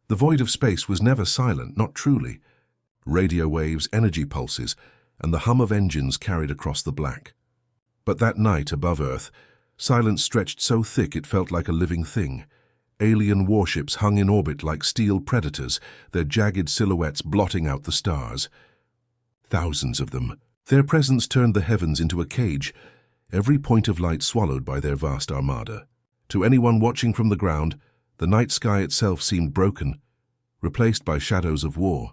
The void of space was never silent, not truly. Radio waves, energy pulses, and the hum of engines carried across the black. But that night above Earth, silence stretched so thick it felt like a living thing. Alien warships hung in orbit like steel predators, their jagged silhouettes blotting out the stars. Thousands of them. Their presence turned the heavens into a cage, every point of light swallowed by their vast armada. To anyone watching from the ground, the night sky itself seemed broken, replaced by shadows of war.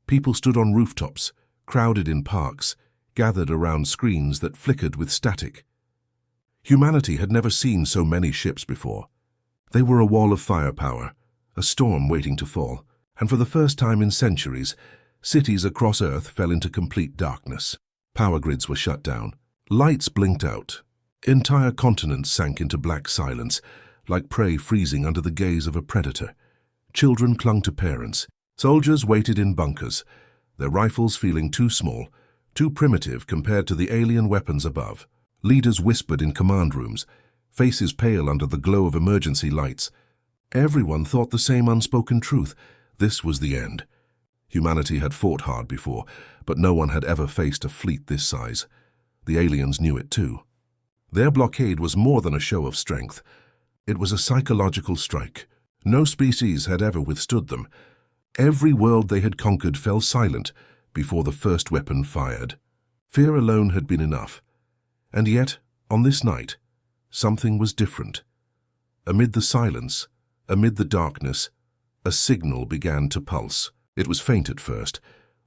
People stood on rooftops, crowded in parks, gathered around screens that flickered with static. Humanity had never seen so many ships before. They were a wall of firepower, a storm waiting to fall, and for the first time in centuries, cities across Earth fell into complete darkness. Power grids were shut down. Lights blinked out. Entire continents sank into black silence, like prey freezing under the gaze of a predator. Children clung to parents. Soldiers waited in bunkers, their rifles feeling too small, too primitive compared to the alien weapons above. Leaders whispered in command rooms, faces pale under the glow of emergency lights. Everyone thought the same unspoken truth. This was the end. Humanity had fought hard before, but no one had ever faced a fleet this size. The aliens knew it too. Their blockade was more than a show of strength. It was a psychological strike. No species had ever withstood them. Every world they had conquered fell silent before the first weapon fired. Fear alone had been enough. And yet, on this night, something was different. Amid the silence, amid the darkness, a signal began to pulse. It was faint at first,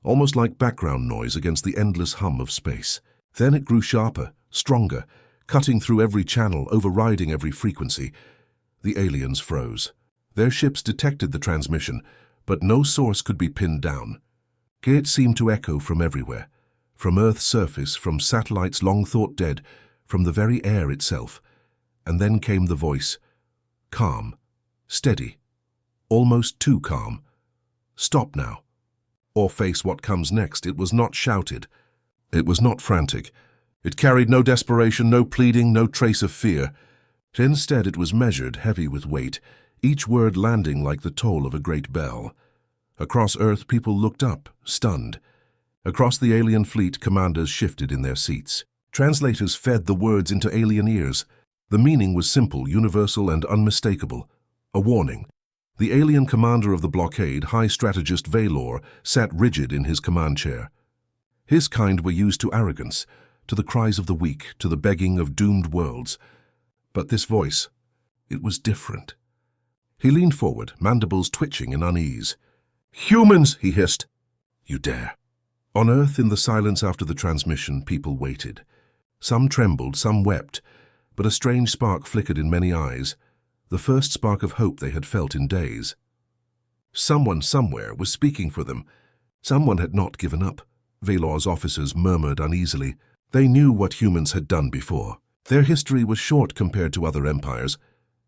almost like background noise against the endless hum of space. Then it grew sharper, stronger, cutting through every channel, overriding every frequency. The aliens froze. Their ships detected the transmission, but no source could be pinned down. It seemed to echo from everywhere, from Earth's surface, from satellites long thought dead, from the very air itself. And then came the voice, calm, steady, almost too calm. Stop now, or face what comes next. It was not shouted. It was not frantic. It carried no desperation, no pleading, no trace of fear. Instead, it was measured, heavy with weight, each word landing like the toll of a great bell. Across Earth, people looked up, stunned. Across the alien fleet, commanders shifted in their seats. Translators fed the words into alien ears. The meaning was simple, universal, and unmistakable. A warning. The alien commander of the blockade, High Strategist Valor, sat rigid in his command chair. His kind were used to arrogance, to the cries of the weak, to the begging of doomed worlds. But this voice, it was different. He leaned forward, mandibles twitching in unease. "Humans!" he hissed. "You dare." On Earth, in the silence after the transmission, people waited. Some trembled, some wept, but a strange spark flickered in many eyes, the first spark of hope they had felt in days. Someone somewhere was speaking for them. Someone had not given up. Valor's officers murmured uneasily. They knew what humans had done before. Their history was short compared to other empires,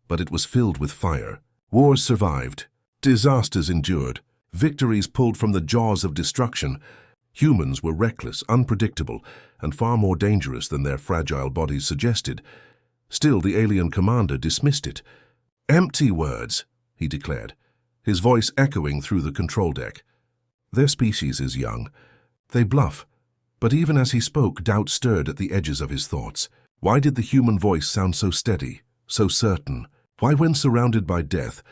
but it was filled with fire. Wars survived. Disasters endured. Victories pulled from the jaws of destruction. Humans were reckless, unpredictable, and far more dangerous than their fragile bodies suggested. Still, the alien commander dismissed it. "Empty words," he declared, his voice echoing through the control deck. "Their species is young. They bluff." But even as he spoke, doubt stirred at the edges of his thoughts. Why did the human voice sound so steady, so certain? Why, when surrounded by death,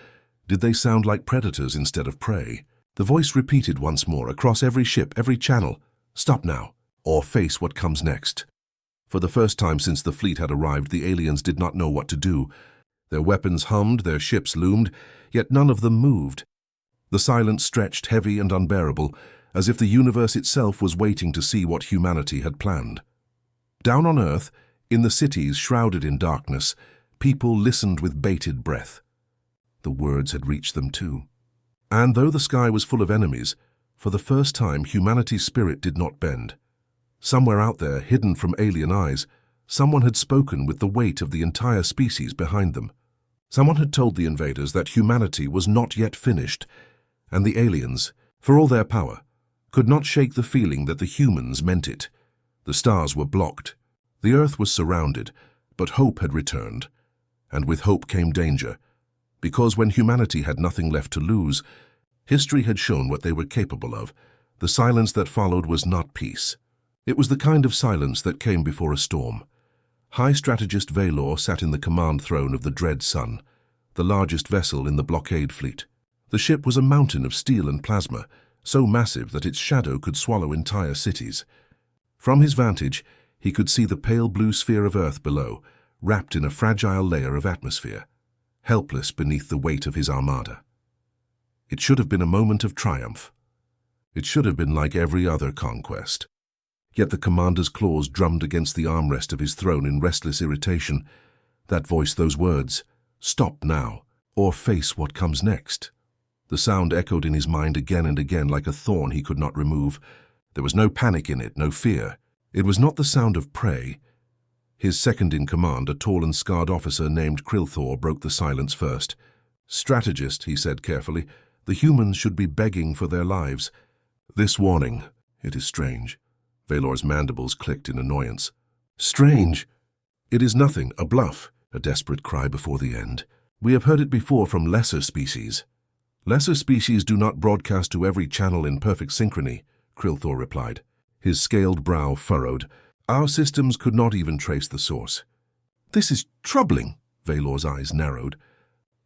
did they sound like predators instead of prey? The voice repeated once more, across every ship, every channel. "Stop now, or face what comes next." For the first time since the fleet had arrived, the aliens did not know what to do. Their weapons hummed, their ships loomed, yet none of them moved. The silence stretched heavy and unbearable, as if the universe itself was waiting to see what humanity had planned. Down on Earth, in the cities shrouded in darkness, people listened with bated breath. The words had reached them too. And though the sky was full of enemies, for the first time humanity's spirit did not bend. Somewhere out there, hidden from alien eyes, someone had spoken with the weight of the entire species behind them. Someone had told the invaders that humanity was not yet finished, and the aliens, for all their power, could not shake the feeling that the humans meant it. The stars were blocked. The Earth was surrounded, but hope had returned. And with hope came danger, Because when humanity had nothing left to lose, history had shown what they were capable of. The silence that followed was not peace. It was the kind of silence that came before a storm. High Strategist Valor sat in the command throne of the Dread Sun, the largest vessel in the blockade fleet. The ship was a mountain of steel and plasma, so massive that its shadow could swallow entire cities. From his vantage, he could see the pale blue sphere of Earth below, wrapped in a fragile layer of atmosphere, helpless beneath the weight of his armada. It should have been a moment of triumph. It should have been like every other conquest. Yet the commander's claws drummed against the armrest of his throne in restless irritation. That voice, those words, "Stop now, or face what comes next." The sound echoed in his mind again and again like a thorn he could not remove. There was no panic in it, no fear. It was not the sound of prey. His second-in-command, a tall and scarred officer named Krilthor, broke the silence first. "Strategist," he said carefully, "the humans should be begging for their lives. This warning, it is strange." Valor's mandibles clicked in annoyance. "Strange? It is nothing, a bluff," a desperate cry before the end. "We have heard it before from lesser species." "Lesser species do not broadcast to every channel in perfect synchrony," Krilthor replied. His scaled brow furrowed. "Our systems could not even trace the source." "This is troubling," Valor's eyes narrowed.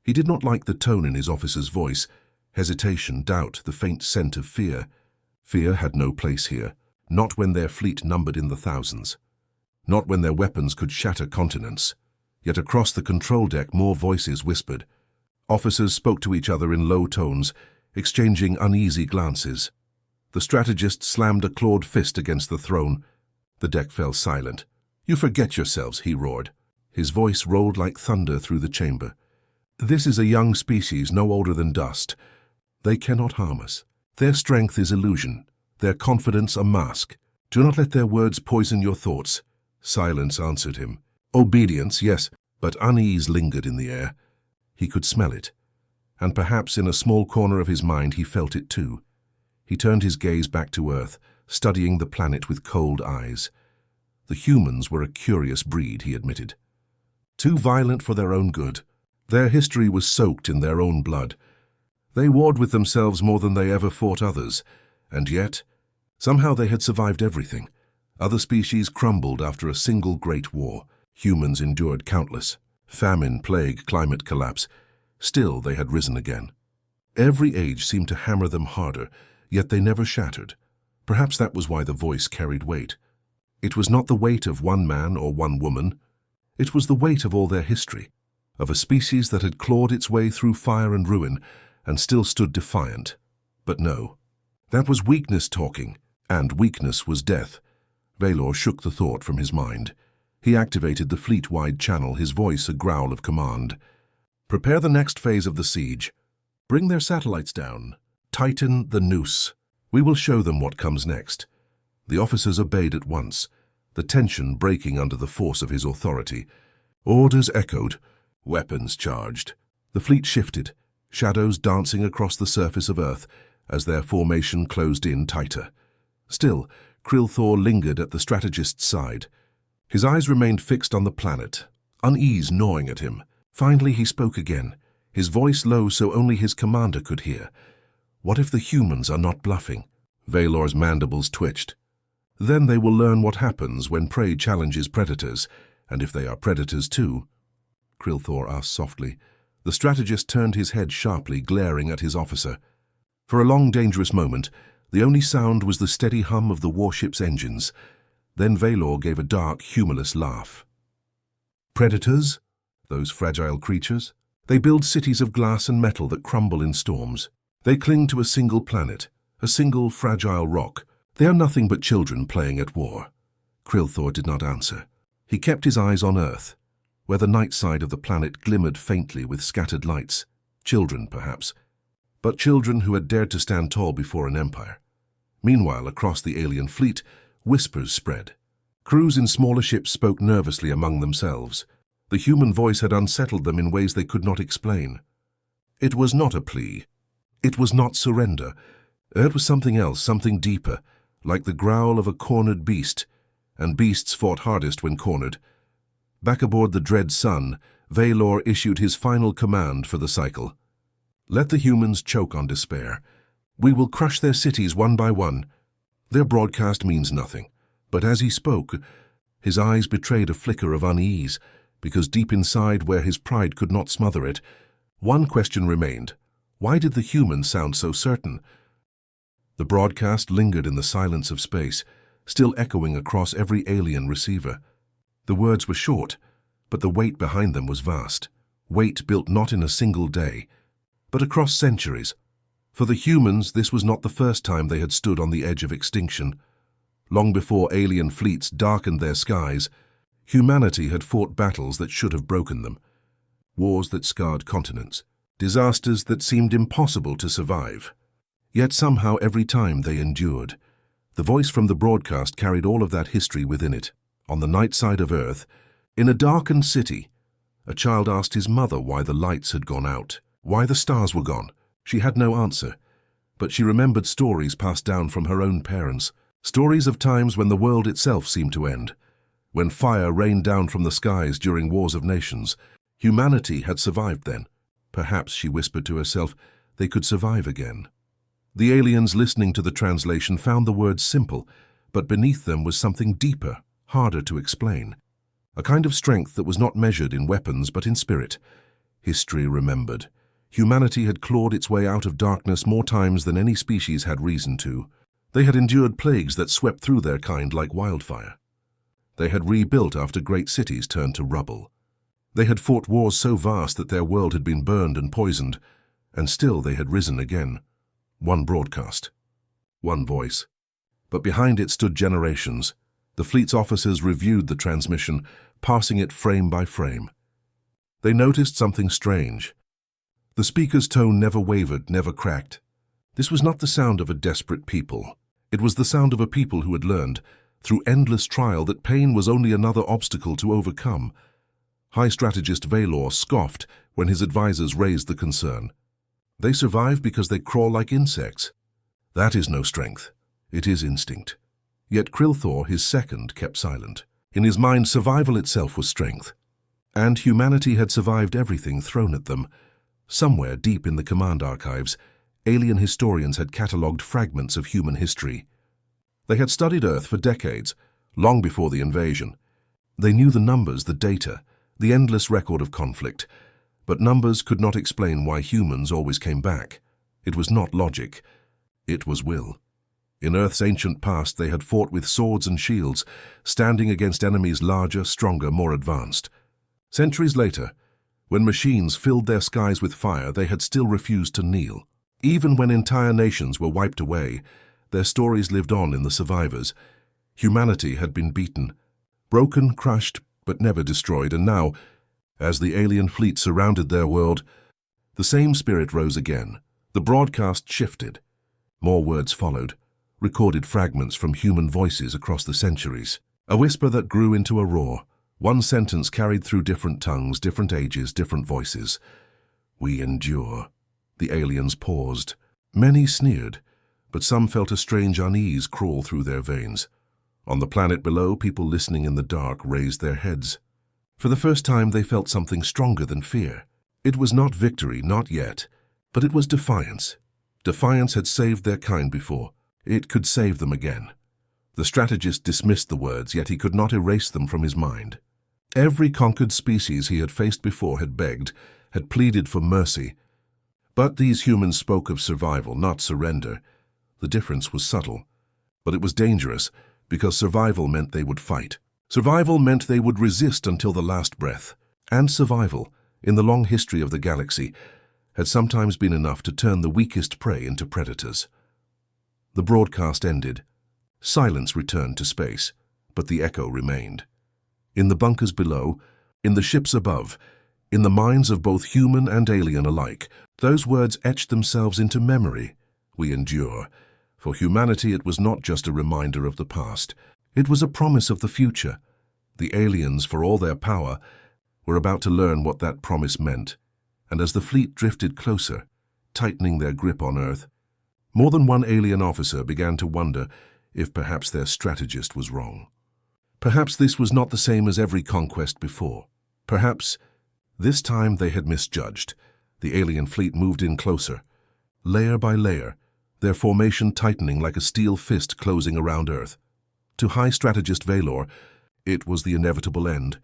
He did not like the tone in his officer's voice. Hesitation, doubt, the faint scent of fear. Fear had no place here, not when their fleet numbered in the thousands. Not when their weapons could shatter continents. Yet across the control deck more voices whispered. Officers spoke to each other in low tones, exchanging uneasy glances. The strategist slammed a clawed fist against the throne. The deck fell silent. "You forget yourselves," he roared. His voice rolled like thunder through the chamber. "This is a young species no older than dust. They cannot harm us. Their strength is illusion, their confidence a mask. Do not let their words poison your thoughts." Silence answered him. Obedience, yes, but unease lingered in the air. He could smell it, and perhaps in a small corner of his mind he felt it too. He turned his gaze back to Earth, studying the planet with cold eyes. The humans were a curious breed, he admitted. Too violent for their own good. Their history was soaked in their own blood. They warred with themselves more than they ever fought others, and yet, somehow they had survived everything. Other species crumbled after a single great war. Humans endured countless. Famine, plague, climate collapse. Still, they had risen again. Every age seemed to hammer them harder, yet they never shattered. Perhaps that was why the voice carried weight. It was not the weight of one man or one woman. It was the weight of all their history, of a species that had clawed its way through fire and ruin and still stood defiant. But no, that was weakness talking, and weakness was death. Valor shook the thought from his mind. He activated the fleet-wide channel, his voice a growl of command. "Prepare the next phase of the siege. Bring their satellites down. Tighten the noose. We will show them what comes next." The officers obeyed at once, the tension breaking under the force of his authority. Orders echoed, weapons charged. The fleet shifted, shadows dancing across the surface of Earth as their formation closed in tighter. Still, Krilthor lingered at the strategist's side. His eyes remained fixed on the planet, unease gnawing at him. Finally he spoke again, his voice low so only his commander could hear. "What if the humans are not bluffing?" Valor's mandibles twitched. "Then they will learn what happens when prey challenges predators, and if they are predators too." Krilthor asked softly. The strategist turned his head sharply, glaring at his officer. For a long, dangerous moment, the only sound was the steady hum of the warship's engines. Then Valor gave a dark, humorless laugh. "Predators? Those fragile creatures? They build cities of glass and metal that crumble in storms. They cling to a single planet, a single fragile rock. They are nothing but children playing at war." Krilthor did not answer. He kept his eyes on Earth, where the night side of the planet glimmered faintly with scattered lights. Children, perhaps, but children who had dared to stand tall before an empire. Meanwhile, across the alien fleet, whispers spread. Crews in smaller ships spoke nervously among themselves. The human voice had unsettled them in ways they could not explain. It was not a plea. It was not surrender. It was something else, something deeper, like the growl of a cornered beast, and beasts fought hardest when cornered. Back aboard the Dread Sun, Valor issued his final command for the cycle. Let the humans choke on despair. We will crush their cities one by one. Their broadcast means nothing. But as he spoke, his eyes betrayed a flicker of unease, because deep inside, where his pride could not smother it, one question remained. Why did the humans sound so certain? The broadcast lingered in the silence of space, still echoing across every alien receiver. The words were short, but the weight behind them was vast. Weight built not in a single day, but across centuries. For the humans, this was not the first time they had stood on the edge of extinction. Long before alien fleets darkened their skies, humanity had fought battles that should have broken them. Wars that scarred continents, disasters that seemed impossible to survive. Yet somehow every time they endured. The voice from the broadcast carried all of that history within it. On the night side of Earth, in a darkened city, a child asked his mother why the lights had gone out, why the stars were gone. She had no answer, but she remembered stories passed down from her own parents, stories of times when the world itself seemed to end, when fire rained down from the skies during wars of nations. Humanity had survived then. Perhaps, she whispered to herself, they could survive again. The aliens listening to the translation found the words simple, but beneath them was something deeper, harder to explain. A kind of strength that was not measured in weapons but in spirit. History remembered. Humanity had clawed its way out of darkness more times than any species had reason to. They had endured plagues that swept through their kind like wildfire. They had rebuilt after great cities turned to rubble. They had fought wars so vast that their world had been burned and poisoned, and still they had risen again. One broadcast, one voice. But behind it stood generations. The fleet's officers reviewed the transmission, passing it frame by frame. They noticed something strange. The speaker's tone never wavered, never cracked. This was not the sound of a desperate people. It was the sound of a people who had learned, through endless trial, that pain was only another obstacle to overcome. High Strategist Valor scoffed when his advisors raised the concern. They survive because they crawl like insects. That is no strength. It is instinct. Yet Krilthor, his second, kept silent. In his mind, survival itself was strength. And humanity had survived everything thrown at them. Somewhere deep in the command archives, alien historians had catalogued fragments of human history. They had studied Earth for decades, long before the invasion. They knew the numbers, the data, the endless record of conflict. But numbers could not explain why humans always came back. It was not logic. It was will. In Earth's ancient past, they had fought with swords and shields, standing against enemies larger, stronger, more advanced. Centuries later, when machines filled their skies with fire, they had still refused to kneel. Even when entire nations were wiped away, their stories lived on in the survivors. Humanity had been beaten, broken, crushed, but never destroyed, and now, as the alien fleet surrounded their world, the same spirit rose again. The broadcast shifted. More words followed, recorded fragments from human voices across the centuries. A whisper that grew into a roar. One sentence carried through different tongues, different ages, different voices. We endure. The aliens paused. Many sneered, but some felt a strange unease crawl through their veins. On the planet below, people listening in the dark raised their heads. For the first time, they felt something stronger than fear. It was not victory, not yet, but it was defiance. Defiance had saved their kind before. It could save them again. The strategist dismissed the words, yet he could not erase them from his mind. Every conquered species he had faced before had begged, had pleaded for mercy. But these humans spoke of survival, not surrender. The difference was subtle, but it was dangerous, because survival meant they would fight. Survival meant they would resist until the last breath. And survival, in the long history of the galaxy, had sometimes been enough to turn the weakest prey into predators. The broadcast ended. Silence returned to space, but the echo remained. In the bunkers below, in the ships above, in the minds of both human and alien alike, those words etched themselves into memory. We endure. For humanity, it was not just a reminder of the past. It was a promise of the future. The aliens, for all their power, were about to learn what that promise meant. And as the fleet drifted closer, tightening their grip on Earth, more than one alien officer began to wonder if perhaps their strategist was wrong. Perhaps this was not the same as every conquest before. Perhaps This time they had misjudged. The alien fleet moved in closer, layer by layer, their formation tightening like a steel fist closing around Earth. To High Strategist Valor, it was the inevitable end.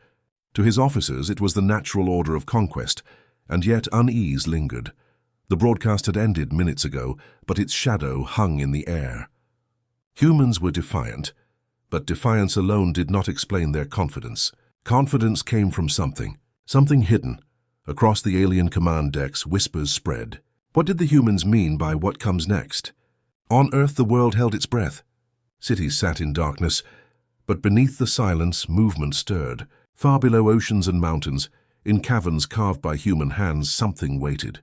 To his officers, it was the natural order of conquest, and yet unease lingered. The broadcast had ended minutes ago, but its shadow hung in the air. Humans were defiant, but defiance alone did not explain their confidence. Confidence came from something hidden. Across the alien command decks, whispers spread. What did the humans mean by what comes next? On Earth, the world held its breath. Cities sat in darkness, but beneath the silence, movement stirred. Far below oceans and mountains, in caverns carved by human hands, something waited.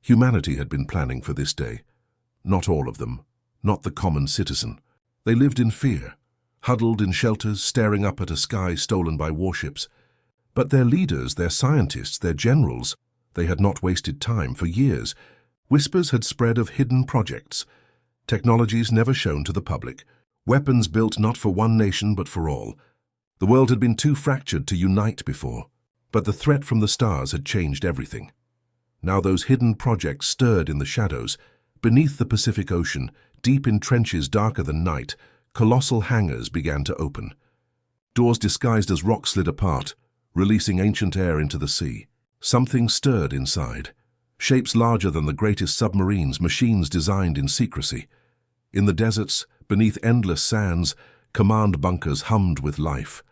Humanity had been planning for this day. Not all of them, not the common citizen. They lived in fear, huddled in shelters, staring up at a sky stolen by warships. But their leaders, their scientists, their generals, they had not wasted time. For years, whispers had spread of hidden projects, technologies never shown to the public, weapons built not for one nation but for all. The world had been too fractured to unite before, but the threat from the stars had changed everything. Now those hidden projects stirred in the shadows. Beneath the Pacific Ocean, deep in trenches darker than night, colossal hangars began to open. Doors disguised as rock slid apart, releasing ancient air into the sea. Something stirred inside. Shapes larger than the greatest submarines, machines designed in secrecy. In the deserts, beneath endless sands, command bunkers hummed with life.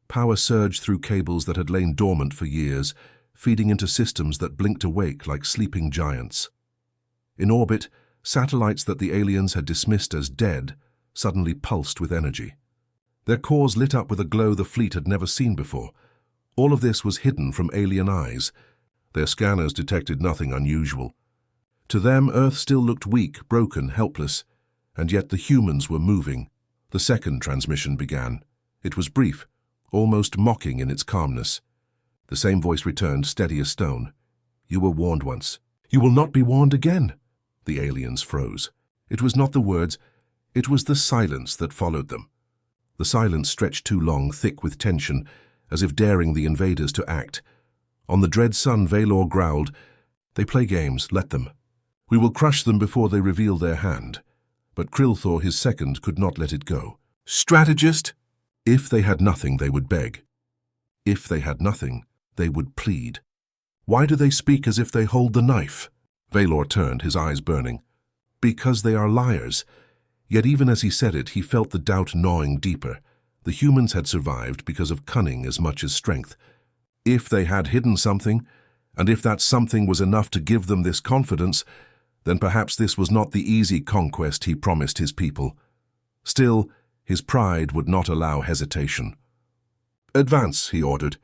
Power surged through cables that had lain dormant for years, feeding into systems that blinked awake like sleeping giants. In orbit, satellites that the aliens had dismissed as dead suddenly pulsed with energy. Their cores lit up with a glow the fleet had never seen before. All of this was hidden from alien eyes. Their scanners detected nothing unusual. To them, Earth still looked weak, broken, helpless, and yet the humans were moving. The second transmission began. It was brief, almost mocking in its calmness. The same voice returned, steady as stone. "You were warned once. You will not be warned again." The aliens froze. It was not the words, it was the silence that followed them. The silence stretched too long, thick with tension, as if daring the invaders to act. On the dread sun, Valor growled, "They play games, let them. We will crush them before they reveal their hand." But Krilthor, his second, could not let it go. "Strategist!" If they had nothing, they would beg. If they had nothing, they would plead. "Why do they speak as if they hold the knife?" Valor turned, his eyes burning. "Because they are liars." Yet even as he said it, he felt the doubt gnawing deeper. The humans had survived because of cunning as much as strength. If they had hidden something, and if that something was enough to give them this confidence, then perhaps this was not the easy conquest he promised his people. Still, his pride would not allow hesitation. "Advance," he ordered.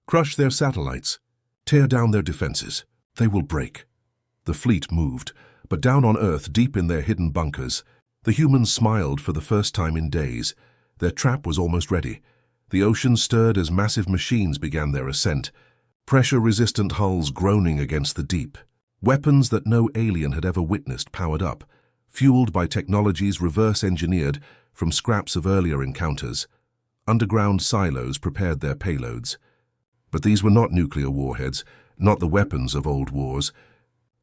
"Crush their satellites. Tear down their defenses. They will break." The fleet moved, but down on Earth, deep in their hidden bunkers, the humans smiled for the first time in days. Their trap was almost ready. The ocean stirred as massive machines began their ascent, pressure-resistant hulls groaning against the deep. Weapons that no alien had ever witnessed powered up, fueled by technologies reverse-engineered from scraps of earlier encounters. Underground silos prepared their payloads. But these were not nuclear warheads, not the weapons of old wars.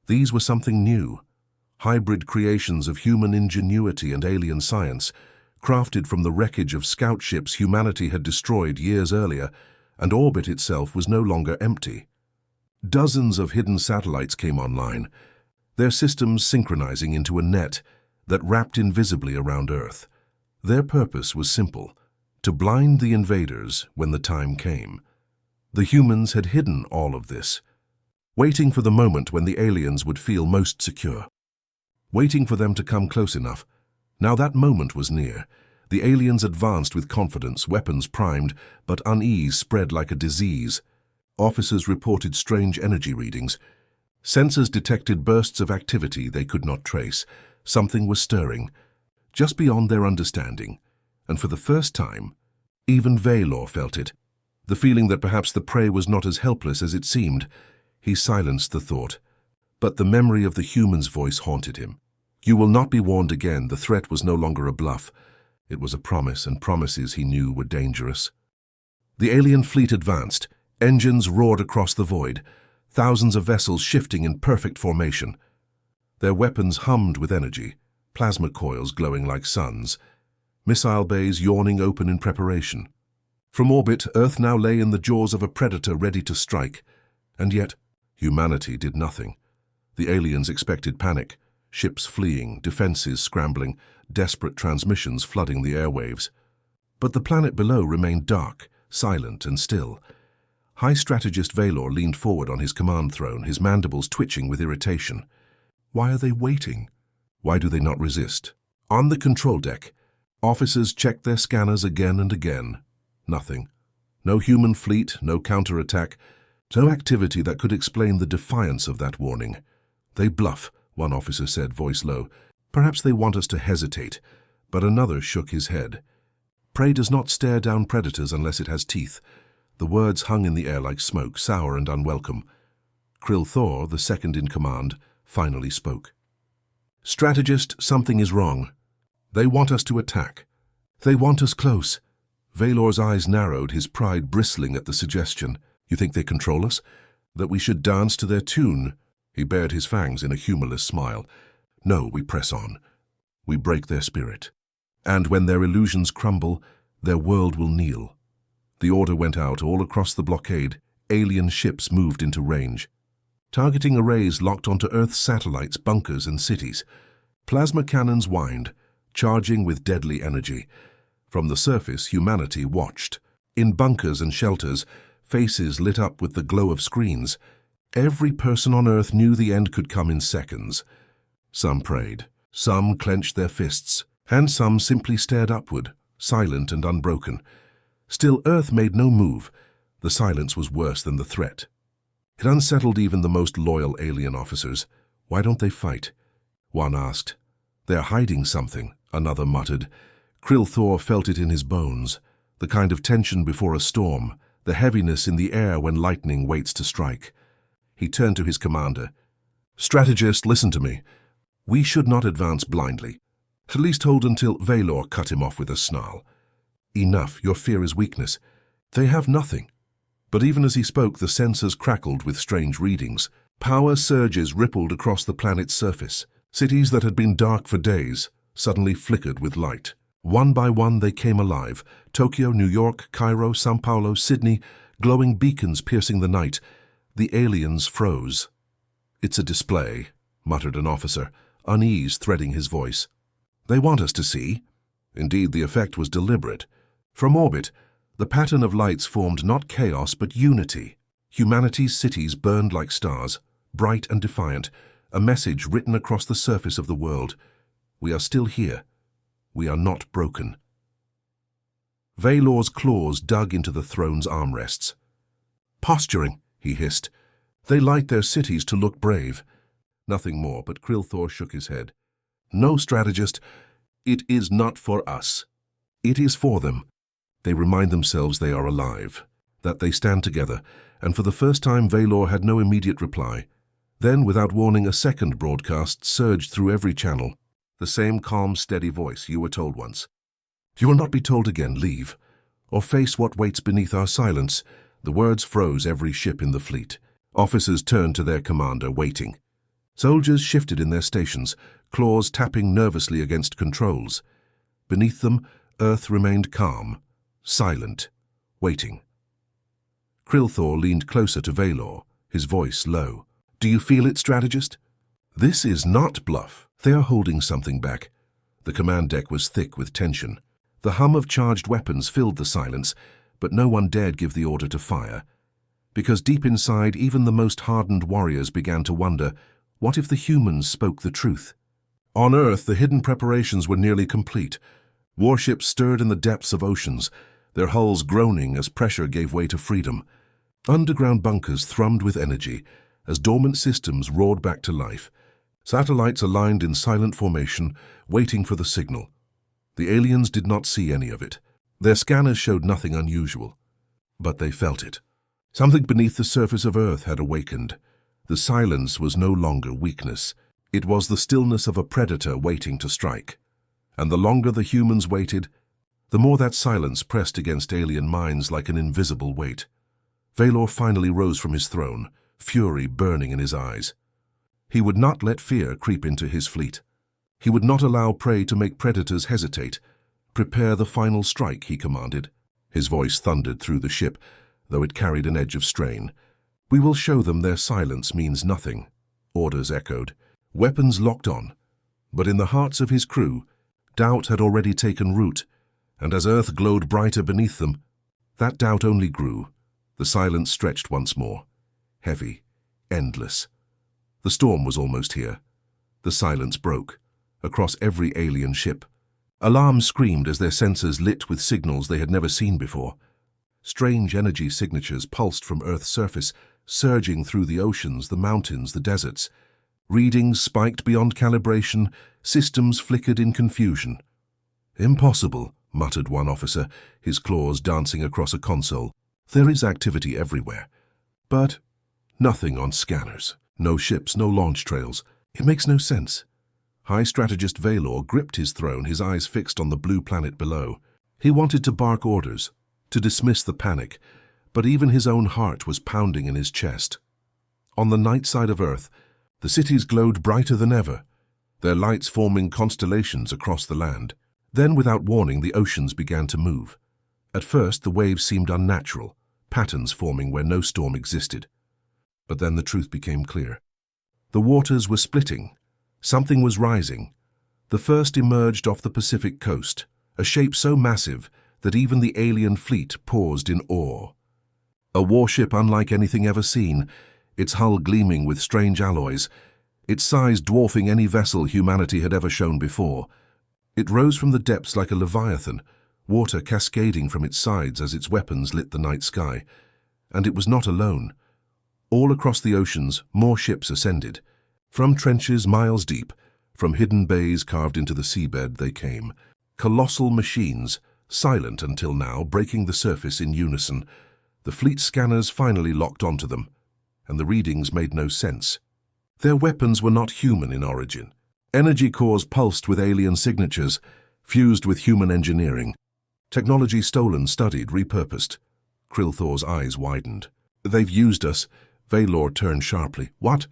These were something new, hybrid creations of human ingenuity and alien science, crafted from the wreckage of scout ships humanity had destroyed years earlier, and orbit itself was no longer empty. Dozens of hidden satellites came online, their systems synchronizing into a net that wrapped invisibly around Earth. Their purpose was simple: to blind the invaders when the time came. The humans had hidden all of this, waiting for the moment when the aliens would feel most secure, waiting for them to come close enough. Now that moment was near. The aliens advanced with confidence, weapons primed, but unease spread like a disease. Officers reported strange energy readings. Sensors detected bursts of activity they could not trace. Something was stirring, just beyond their understanding. And for the first time, even Valor felt it. The feeling that perhaps the prey was not as helpless as it seemed. He silenced the thought. But the memory of the human's voice haunted him. "You will not be warned again." The threat was no longer a bluff. It was a promise, and promises he knew were dangerous. The alien fleet advanced, Engines roared across the void, thousands of vessels shifting in perfect formation. Their weapons hummed with energy, plasma coils glowing like suns, missile bays yawning open in preparation. From orbit, Earth now lay in the jaws of a predator ready to strike, and yet humanity did nothing. The aliens expected panic, ships fleeing, defenses scrambling, desperate transmissions flooding the airwaves. But the planet below remained dark, silent and still. High Strategist Valor leaned forward on his command throne, his mandibles twitching with irritation. Why are they waiting? Why do they not resist? On the control deck, officers checked their scanners again and again. Nothing. No human fleet, no counterattack, no activity that could explain the defiance of that warning. They bluff, one officer said, voice low. Perhaps they want us to hesitate, but another shook his head. Prey does not stare down predators unless it has teeth. The words hung in the air like smoke, sour and unwelcome. Krill Thor, the second in command, finally spoke. Strategist, something is wrong. They want us to attack. They want us close. Valor's eyes narrowed, his pride bristling at the suggestion. You think they control us? That we should dance to their tune? He bared his fangs in a humorless smile. No, we press on. We break their spirit. And when their illusions crumble, their world will kneel. The order went out all across the blockade. Alien ships moved into range. Targeting arrays locked onto Earth's satellites, bunkers and cities. Plasma cannons whined, charging with deadly energy. From the surface, humanity watched. In bunkers and shelters, faces lit up with the glow of screens. Every person on Earth knew the end could come in seconds. Some prayed, some clenched their fists, and some simply stared upward, silent and unbroken. Still, Earth made no move. The silence was worse than the threat. It unsettled even the most loyal alien officers. Why don't they fight? One asked. They're hiding something, another muttered. Krill Thor felt it in his bones, the kind of tension before a storm, the heaviness in the air when lightning waits to strike. He turned to his commander. Strategist, listen to me. We should not advance blindly. At least hold until Valor cut him off with a snarl. Enough, your fear is weakness. They have nothing. But even as he spoke, the sensors crackled with strange readings. Power surges rippled across the planet's surface. Cities that had been dark for days suddenly flickered with light. One by one they came alive. Tokyo, New York, Cairo, São Paulo, Sydney, glowing beacons piercing the night. The aliens froze. It's a display, muttered an officer, unease threading his voice. They want us to see. Indeed, the effect was deliberate. From orbit, the pattern of lights formed not chaos but unity. Humanity's cities burned like stars, bright and defiant, a message written across the surface of the world. We are still here. We are not broken. Valor's claws dug into the throne's armrests. Posturing, he hissed. They light their cities to look brave. Nothing more, but Krill Thor shook his head. No, strategist. It is not for us. It is for them. They remind themselves they are alive, that they stand together, and for the first time Valor had no immediate reply. Then, without warning, a second broadcast surged through every channel. The same calm, steady voice you were told once. You will not be told again, leave, or face what waits beneath our silence. The words froze every ship in the fleet. Officers turned to their commander, waiting. Soldiers shifted in their stations, claws tapping nervously against controls. Beneath them, Earth remained calm, silent, waiting. Krill Thor leaned closer to Valor, his voice low. Do you feel it, strategist? This is not bluff. They are holding something back. The command deck was thick with tension. The hum of charged weapons filled the silence, but no one dared give the order to fire. Because deep inside, even the most hardened warriors began to wonder, what if the humans spoke the truth? On Earth, the hidden preparations were nearly complete. Warships stirred in the depths of oceans, their hulls groaning as pressure gave way to freedom. Underground bunkers thrummed with energy as dormant systems roared back to life. Satellites aligned in silent formation, waiting for the signal. The aliens did not see any of it. Their scanners showed nothing unusual. But they felt it. Something beneath the surface of Earth had awakened. The silence was no longer weakness. It was the stillness of a predator waiting to strike. And the longer the humans waited, the more that silence pressed against alien minds like an invisible weight. Valor finally rose from his throne, fury burning in his eyes. He would not let fear creep into his fleet. He would not allow prey to make predators hesitate. "Prepare the final strike," he commanded. His voice thundered through the ship, though it carried an edge of strain. "We will show them their silence means nothing," orders echoed. Weapons locked on. But in the hearts of his crew, doubt had already taken root, and as Earth glowed brighter beneath them, that doubt only grew. The silence stretched once more, heavy, endless. The storm was almost here. The silence broke, across every alien ship. Alarms screamed as their sensors lit with signals they had never seen before. Strange energy signatures pulsed from Earth's surface, surging through the oceans, the mountains, the deserts. Readings spiked beyond calibration, systems flickered in confusion. "Impossible," muttered one officer, his claws dancing across a console. "There is activity everywhere, but nothing on scanners. No ships, no launch trails. It makes no sense." High Strategist Valor gripped his throne, his eyes fixed on the blue planet below. He wanted to bark orders, to dismiss the panic, but even his own heart was pounding in his chest. On the night side of Earth, the cities glowed brighter than ever, their lights forming constellations across the land. Then, without warning, the oceans began to move. At first, the waves seemed unnatural, patterns forming where no storm existed. But then the truth became clear. The waters were splitting. Something was rising. The first emerged off the Pacific coast, a shape so massive that even the alien fleet paused in awe. A warship unlike anything ever seen, its hull gleaming with strange alloys, its size dwarfing any vessel humanity had ever shown before. It rose from the depths like a leviathan, water cascading from its sides as its weapons lit the night sky. And it was not alone. All across the oceans, more ships ascended. From trenches miles deep, from hidden bays carved into the seabed, they came. Colossal machines, silent until now, breaking the surface in unison. The fleet scanners finally locked onto them, and the readings made no sense. Their weapons were not human in origin. Energy cores pulsed with alien signatures, fused with human engineering. Technology stolen, studied, repurposed. Krilthor's eyes widened. "They've used us." Valor turned sharply. "What?"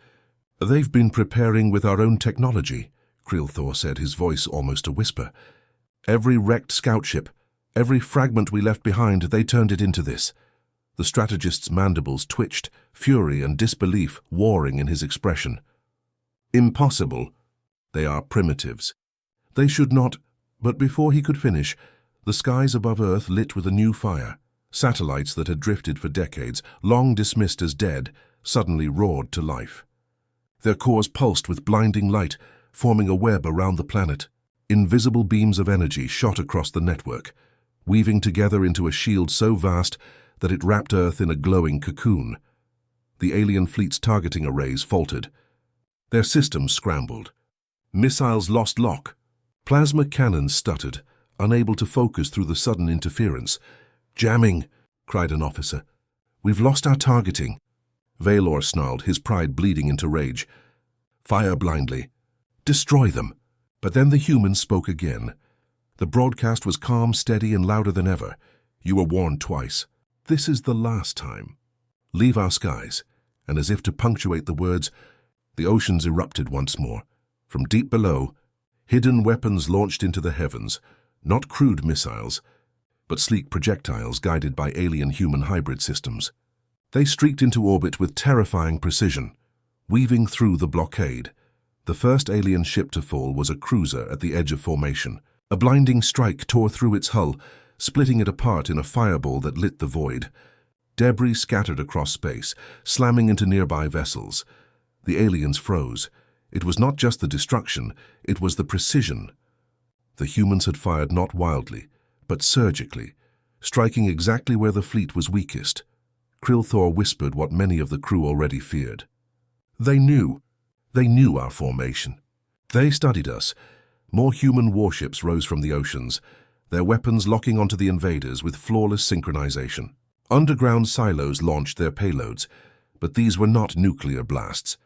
"They've been preparing with our own technology," Krilthor said, his voice almost a whisper. "Every wrecked scout ship, every fragment we left behind, they turned it into this." The strategist's mandibles twitched, fury and disbelief warring in his expression. "Impossible. They are primitives. They should not—" But before he could finish, the skies above Earth lit with a new fire. Satellites that had drifted for decades, long dismissed as dead, suddenly roared to life. Their cores pulsed with blinding light, forming a web around the planet. Invisible beams of energy shot across the network, weaving together into a shield so vast that it wrapped Earth in a glowing cocoon. The alien fleet's targeting arrays faltered. Their systems scrambled. Missiles lost lock. Plasma cannons stuttered, unable to focus through the sudden interference. "Jamming!" cried an officer. "We've lost our targeting." Valor snarled, his pride bleeding into rage. "Fire blindly. Destroy them." But then the humans spoke again. The broadcast was calm, steady, and louder than ever. "You were warned twice. This is the last time. Leave our skies." And as if to punctuate the words, the oceans erupted once more. From deep below, hidden weapons launched into the heavens, not crude missiles, but sleek projectiles guided by alien-human hybrid systems. They streaked into orbit with terrifying precision, weaving through the blockade. The first alien ship to fall was a cruiser at the edge of formation. A blinding strike tore through its hull, splitting it apart in a fireball that lit the void. Debris scattered across space, slamming into nearby vessels. The aliens froze. It was not just the destruction, it was the precision. The humans had fired not wildly, but surgically, striking exactly where the fleet was weakest. Krilthor whispered what many of the crew already feared. They knew our formation. They studied us. More human warships rose from the oceans, their weapons locking onto the invaders with flawless synchronization. Underground silos launched their payloads, but these were not nuclear blasts.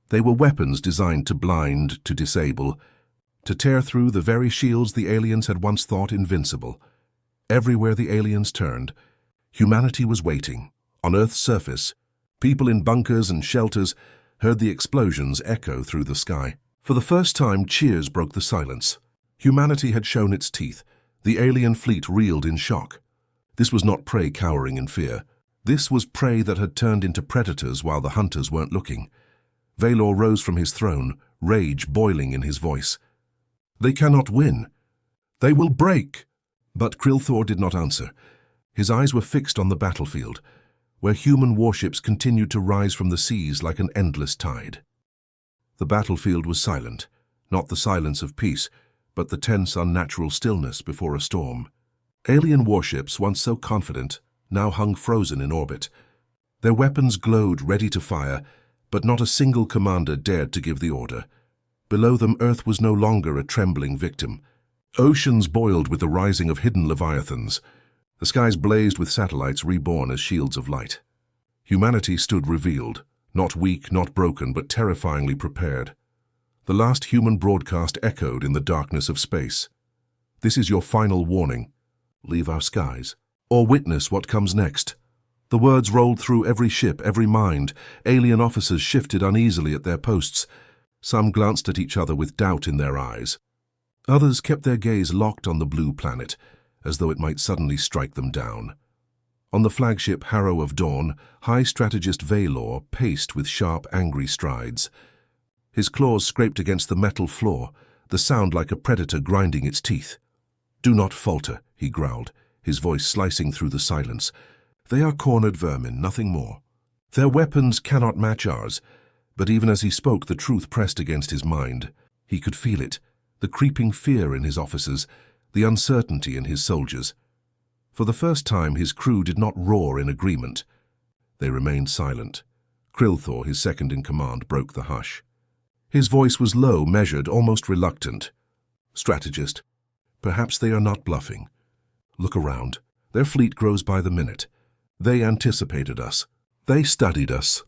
They were weapons designed to blind, to disable, to tear through the very shields the aliens had once thought invincible. Everywhere the aliens turned, humanity was waiting, On Earth's surface, people in bunkers and shelters heard the explosions echo through the sky. For the first time, cheers broke the silence. Humanity had shown its teeth. The alien fleet reeled in shock. This was not prey cowering in fear. This was prey that had turned into predators while the hunters weren't looking. Valor rose from his throne, rage boiling in his voice. They cannot win. They will break. But Krilthor did not answer. His eyes were fixed on the battlefield, where human warships continued to rise from the seas like an endless tide. The battlefield was silent, not the silence of peace, but the tense, unnatural stillness before a storm. Alien warships, once so confident, now hung frozen in orbit. Their weapons glowed, ready to fire, but not a single commander dared to give the order. Below them, Earth was no longer a trembling victim. Oceans boiled with the rising of hidden leviathans. The skies blazed with satellites reborn as shields of light. Humanity stood revealed, not weak, not broken, but terrifyingly prepared. The last human broadcast echoed in the darkness of space. This is your final warning. Leave our skies, or witness what comes next. The words rolled through every ship, every mind. Alien officers shifted uneasily at their posts. Some glanced at each other with doubt in their eyes. Others kept their gaze locked on the blue planet, as though it might suddenly strike them down. On the flagship Harrow of Dawn, High Strategist Valor paced with sharp, angry strides. His claws scraped against the metal floor, the sound like a predator grinding its teeth. "Do not falter," he growled, his voice slicing through the silence. "They are cornered vermin, nothing more. Their weapons cannot match ours." But even as he spoke, the truth pressed against his mind. He could feel it, the creeping fear in his officers, the uncertainty in his soldiers. For the first time, his crew did not roar in agreement. They remained silent. Krilthor, his second-in-command, broke the hush. His voice was low, measured, almost reluctant. "Strategist, perhaps they are not bluffing. Look around. Their fleet grows by the minute. They anticipated us. They studied us.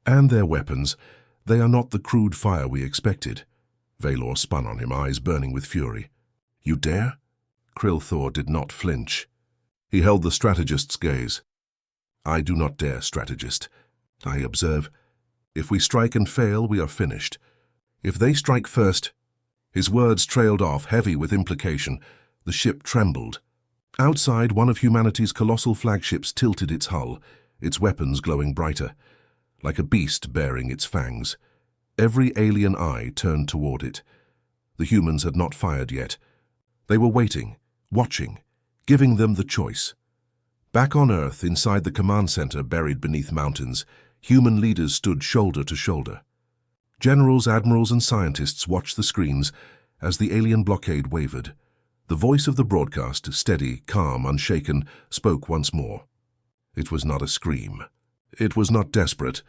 And their weapons, they are not the crude fire we expected." Valor spun on him, eyes burning with fury. "You dare?" Krilthor did not flinch. He held the strategist's gaze. "I do not dare, strategist. I observe. If we strike and fail, we are finished. If they strike first—" His words trailed off, heavy with implication. The ship trembled. Outside, one of humanity's colossal flagships tilted its hull, its weapons glowing brighter, like a beast baring its fangs. Every alien eye turned toward it. The humans had not fired yet. They were waiting, watching, giving them the choice. Back on Earth, inside the command center buried beneath mountains, human leaders stood shoulder to shoulder. Generals, admirals, and scientists watched the screens as the alien blockade wavered. The voice of the broadcast, steady, calm, unshaken, spoke once more. It was not a scream. It was not desperate.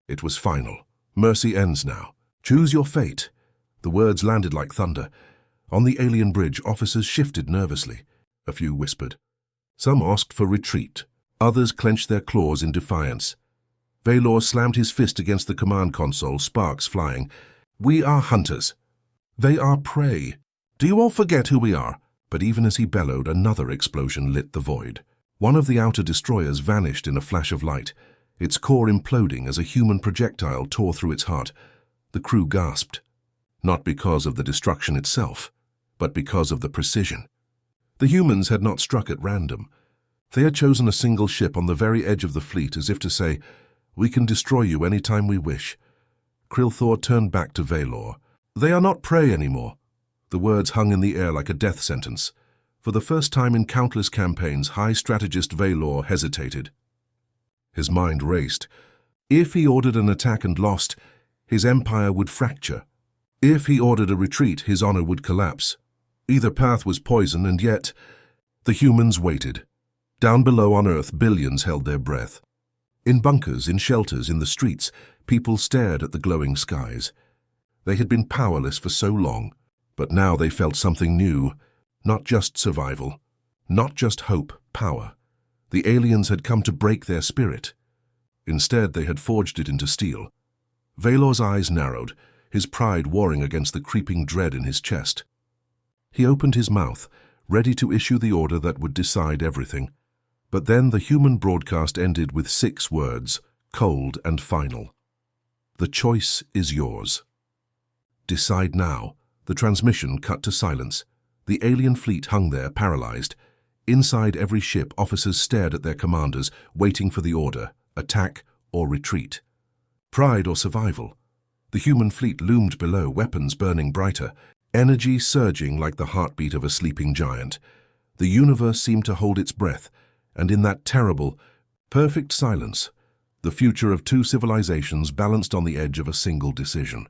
It was final. "Mercy ends now. Choose your fate." The words landed like thunder. On the alien bridge, officers shifted nervously. A few whispered. Some asked for retreat. Others clenched their claws in defiance. Valor slammed his fist against the command console, sparks flying. "We are hunters. They are prey. Do you all forget who we are?" But even as he bellowed, another explosion lit the void. One of the outer destroyers vanished in a flash of light, its core imploding as a human projectile tore through its heart. The crew gasped, not because of the destruction itself, but because of the precision. The humans had not struck at random. They had chosen a single ship on the very edge of the fleet, as if to say, "We can destroy you any time we wish." Krilthor turned back to Valor. "They are not prey anymore." The words hung in the air like a death sentence. For the first time in countless campaigns, High Strategist Valor hesitated. His mind raced. If he ordered an attack and lost, his empire would fracture. If he ordered a retreat, his honor would collapse. Either path was poison, and yet the humans waited. Down below on Earth, billions held their breath. In bunkers, in shelters, in the streets, people stared at the glowing skies. They had been powerless for so long, but now they felt something new. Not just survival, not just hope, power. The aliens had come to break their spirit. Instead, they had forged it into steel. Valor's eyes narrowed, his pride warring against the creeping dread in his chest. He opened his mouth, ready to issue the order that would decide everything. But then the human broadcast ended with 6 words, cold and final. The choice is yours. Decide now. The transmission cut to silence. The alien fleet hung there, paralyzed. Inside every ship, officers stared at their commanders, waiting for the order, attack or retreat. Pride or survival? The human fleet loomed below, weapons burning brighter, energy surging like the heartbeat of a sleeping giant. The universe seemed to hold its breath, and in that terrible, perfect silence, the future of 2 civilizations balanced on the edge of a single decision.